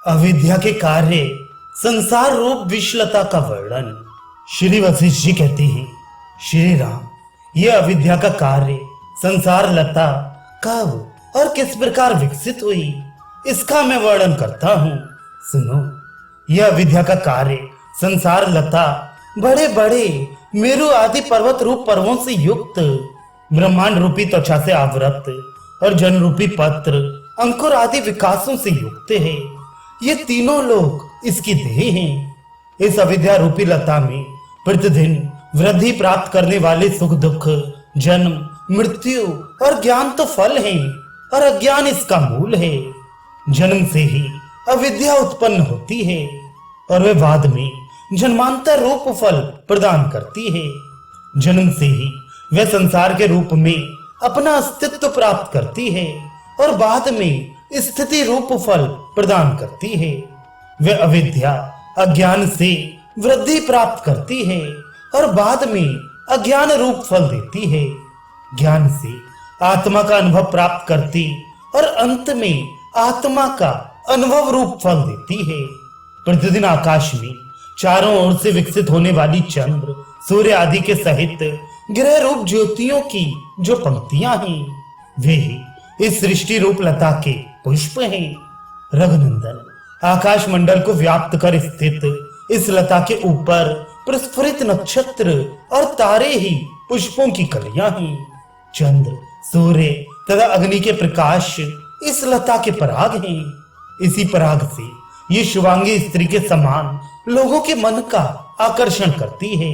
अविद्या के कार्य संसार रूप विश्वलता का वर्णन। श्री वशिष्ठ जी कहते हैं, श्री राम, यह अविद्या का कार्य संसार लता कब और किस प्रकार विकसित हुई, इसका मैं वर्णन करता हूँ। सुनो, यह अविद्या का कार्य संसार लता बड़े बड़े मेरु आदि पर्वत रूप पर्वों से युक्त, ब्रह्मांड रूपी त्वचा से आवृत और जन रूपी पत्र अंकुर आदि विकासों से युक्त है। ये तीनों लोग इसकी देह हैं। इस अविद्या रूपी लता में प्रतिदिन वृद्धि प्राप्त करने वाले सुख दुख, जन्म मृत्यु और ज्ञान तो फल हैं और अज्ञान इसका मूल है। जन्म से ही अविद्या उत्पन्न होती है और वह बाद में जन्मांतर रूप फल प्रदान करती है। जन्म से ही वह संसार के रूप में अपना अस्तित्व प्राप्त करती है और बाद में स्थिति रूप फल प्रदान करती है। वह अविद्या अज्ञान से वृद्धि प्राप्त करती है और बाद में अज्ञान रूप फल देती है। ज्ञान से आत्मा का अनुभव प्राप्त करती और अंत में आत्मा का अनुभव रूप फल देती है। प्रतिदिन आकाश में चारों ओर से विकसित होने वाली चंद्र सूर्य आदि के सहित ग्रह रूप ज्योतियों की जो पंक्तियां हैं, वे ही इस सृष्टि रूप लता के पुष्प हैं। रघुनंदन, आकाश मंडल को व्याप्त कर स्थित इस लता के ऊपर प्रस्फुरित नक्षत्र और तारे ही पुष्पों की कलियां हैं। चंद्र, सूर्य तथा अग्नि के प्रकाश इस लता के पराग हैं। इसी पराग से ये शुभांगी स्त्री के समान लोगों के मन का आकर्षण करती है।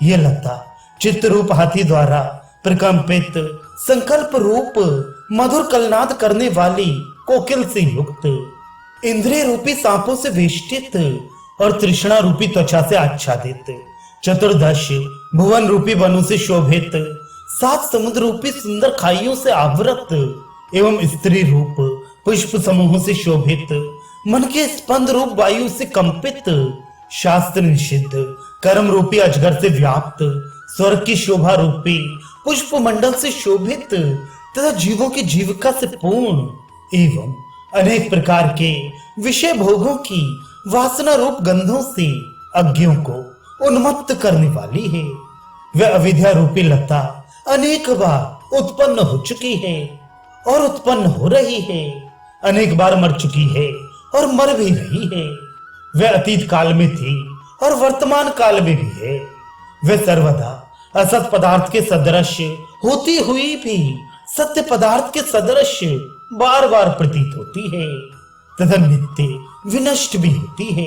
ये लता चित्त रूप हाथी द्वारा प्रकंपित संकल्प रूप मधुर कलनाद करने वाली कोकिल से युक्त, इंद्रिय रूपी सांपों से वेष्टित और तृष्णा रूपी त्वचा से आच्छादित, चतुर्दश भुवन रूपी वनों से शोभित, 7 समुद्र रूपी सुंदर खाइयों से आवृत एवं स्त्री रूप पुष्प समूहों से शोभित, मन के स्पंद रूप वायु से कंपित, शास्त्र निषिद्ध कर्म रूपी अजगर से व्याप्त, स्वर्ग की शोभा रूपी पुष्प मंडल से शोभित तथा जीवों की जीविका से पूर्ण एवं अनेक प्रकार के विषय भोगों की वासना रूप गंधों से अज्ञों को उन्मत्त करने वाली है। वह अविद्या रूपी लता अनेक बार उत्पन्न हो चुकी है और उत्पन्न हो रही है, अनेक बार मर चुकी है और मर भी रही है। वह अतीत काल में थी और वर्तमान काल में भी है। वह सर्वदा असत पदार्थ के सदृश होती हुई भी सत्य पदार्थ के सदृश बार बार प्रतीत होती है तथा नित्य विनष्ट भी होती है।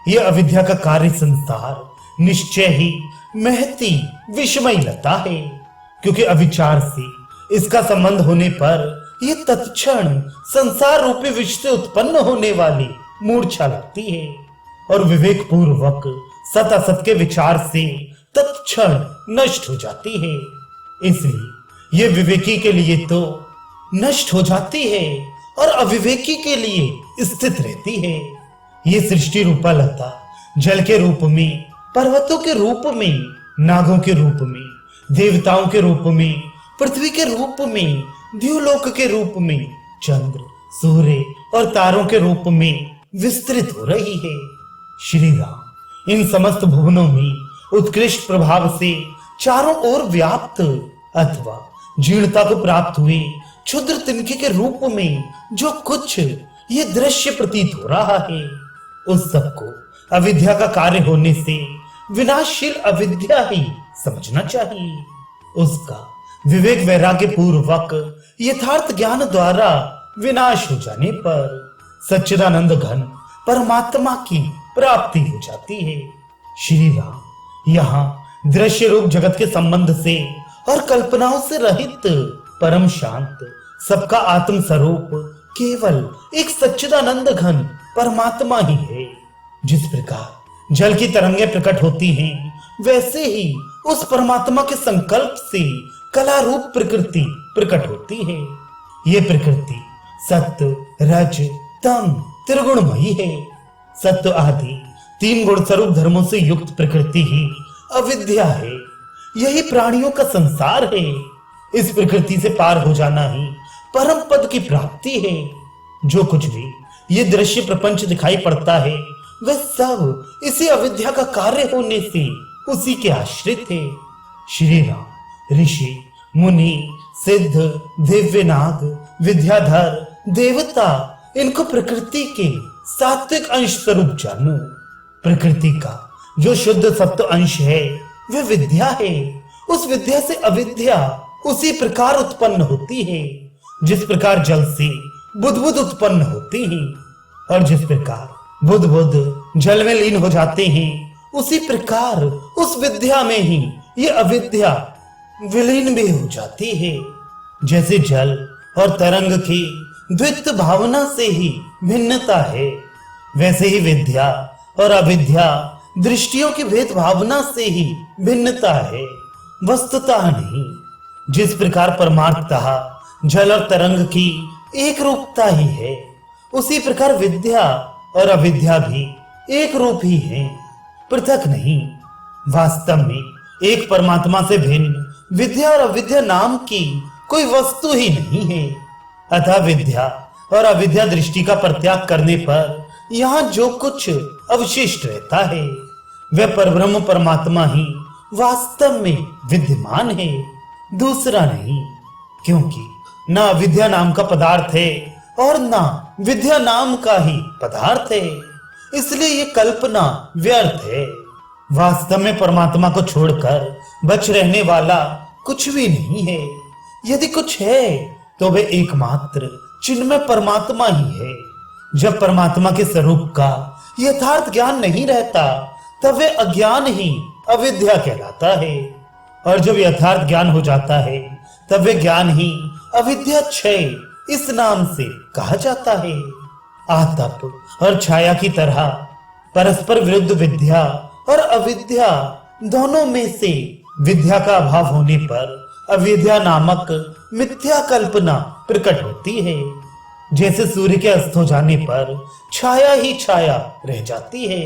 यह अविद्या का कार्य संसार निश्चय ही महती विषमय लता है, क्योंकि अविचार से इसका संबंध होने पर यह तत्क्षण संसार रूपी विष से उत्पन्न होने वाली मूर्छा लगती है और विवेक पूर्वक सत असत के विचार से तत्क्षण नष्ट हो जाती है। इसलिए यह विवेकी के लिए तो नष्ट हो जाती है और अविवेकी के लिए स्थित रहती है। यह सृष्टि रूपा लता जल के रूप में, पर्वतों के रूप में, नागों के रूप में, देवताओं के रूप में, पृथ्वी के रूप में, द्युलोक के रूप में, चंद्र सूर्य और तारों के रूप में विस्तृत हो रही है। श्री राम, इन समस्त भुवनों में उत्कृष्ट प्रभाव से चारों ओर व्याप्त अथवा जीर्णता को प्राप्त हुए क्षुद्र तिनके के रूप में जो कुछ ये दृश्य प्रतीत हो रहा है, उस सबको अविद्या का कार्य होने से विनाशशील अविद्या ही समझना चाहिए। उसका विवेक वैराग्य पूर्वक यथार्थ ज्ञान द्वारा विनाश हो जाने पर सच्चिदानंद घन परमात्मा की प्राप्ति हो जाती है। श्री राम, यहाँ दृश्य रूप जगत के संबंध से और कल्पनाओं से रहित परम शांत सबका आत्म स्वरूप केवल एक सच्चिदानंद घन परमात्मा ही है। जिस प्रकार जल की तरंगें प्रकट होती हैं, वैसे ही उस परमात्मा के संकल्प से कला रूप प्रकृति प्रकट होती है। ये प्रकृति सत्य रज तम त्रिगुणमयी है। सत्य आदि 3 गुण स्वरूप धर्मों से युक्त प्रकृति ही अविद्या है। यही प्राणियों का संसार है। इस प्रकृति से पार हो जाना ही परम पद की प्राप्ति है। जो कुछ भी ये दृश्य प्रपंच दिखाई पड़ता है वह सब इसी अविद्या का कार्य होने से उसी के आश्रित है। श्री राम ऋषि मुनि सिद्ध दिव्यनाग विद्याधर देवता इनको प्रकृति के सात्विक अंश स्वरूप जानो। प्रकृति का जो शुद्ध सत्व अंश है वह विद्या है। उस विद्या से अविद्या उसी प्रकार उत्पन्न होती है जिस प्रकार जल से बुदबुद उत्पन्न होती है, और जिस प्रकार बुदबुद जल में लीन हो जाते हैं उसी प्रकार उस विद्या में ही ये अविद्या विलीन भी हो जाती है। जैसे जल और तरंग की द्वित्व भावना से ही भिन्नता है, वैसे ही विद्या और अविद्या दृष्टियों की भेद भावना से ही भिन्नता है, वस्तुतः नहीं। जिस प्रकार परमार्थतः जल और तरंग की एक रूपता ही है, उसी प्रकार विद्या और अविद्या भी एक रूप ही है, पृथक नहीं। वास्तव में एक परमात्मा से भिन्न विद्या और अविद्या नाम की कोई वस्तु ही नहीं है। अतः विद्या और अविद्या दृष्टि का परित्याग करने पर यहाँ जो कुछ अवशिष्ट रहता है वह परब्रह्म परमात्मा ही वास्तव में विद्यमान है, दूसरा नहीं। क्योंकि न अविद्या नाम का पदार्थ है और न विद्या नाम का ही पदार्थ है, इसलिए ये कल्पना व्यर्थ है। वास्तव में परमात्मा को छोड़कर बच रहने वाला कुछ भी नहीं है। यदि कुछ है तो वे एकमात्र चिन्मय परमात्मा ही है। जब परमात्मा के स्वरूप का यथार्थ ज्ञान नहीं रहता तब वे अज्ञान ही अविद्या कहलाता है, और जब यथार्थ ज्ञान हो जाता है तब वे ज्ञान ही अविद्या क्षय इस नाम से कहा जाता है। आतप और छाया की तरह परस्पर विरुद्ध विद्या और अविद्या दोनों में से विद्या का अभाव होने पर अविद्या नामक मिथ्या कल्पना प्रकट होती है। जैसे सूर्य के अस्त हो जाने पर छाया ही छाया रह जाती है।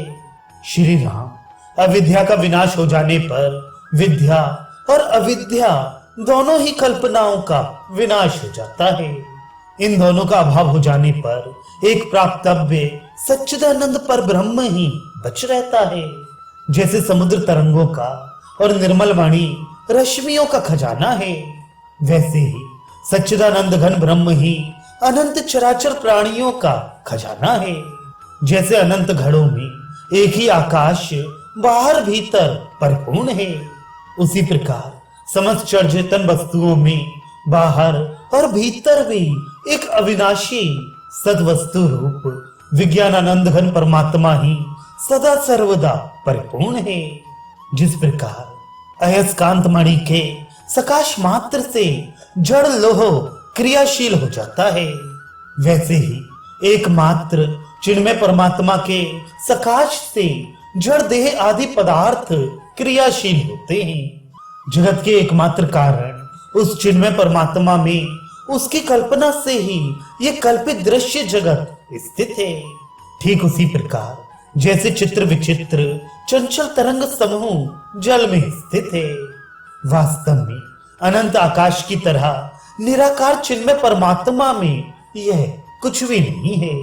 श्री राम अविद्या का विनाश हो जाने पर विद्या और अविद्या दोनों ही कल्पनाओं का विनाश हो जाता है। इन दोनों का अभाव हो जाने पर एक प्राप्तव्य सच्चिदानंद पर ब्रह्म ही बच रहता है। जैसे समुद्र तरंगों का और निर्मल वाणी रश्मियों का खजाना है, वैसे ही सच्चिदानंद घन ब्रह्म ही अनंत चराचर प्राणियों का खजाना है। जैसे अनंत घड़ों में एक ही आकाश बाहर भीतर परिपूर्ण है, उसी प्रकार समस्त जड़ चेतन वस्तुओं में बाहर और भीतर भी एक अविनाशी सद्वस्तु रूप विज्ञानानंद घन परमात्मा ही सदा सर्वदा परिपूर्ण है। जिस प्रकार अयस्कांत मणि के सकाश मात्र से जड़ लोह क्रियाशील हो जाता है, वैसे ही एकमात्र चिन्मय परमात्मा के सकाश से जड़ देह आदि पदार्थ क्रियाशील होते हैं। जगत के एकमात्र कारण उस चिन्मय परमात्मा में उसकी कल्पना से ही ये कल्पित दृश्य जगत स्थित है। ठीक उसी प्रकार जैसे चित्र विचित्र चंचल तरंग समूह जल में स्थित है, वास्तव में अनंत आकाश की तरह निराकार चिन्मय परमात्मा में यह कुछ भी नहीं है।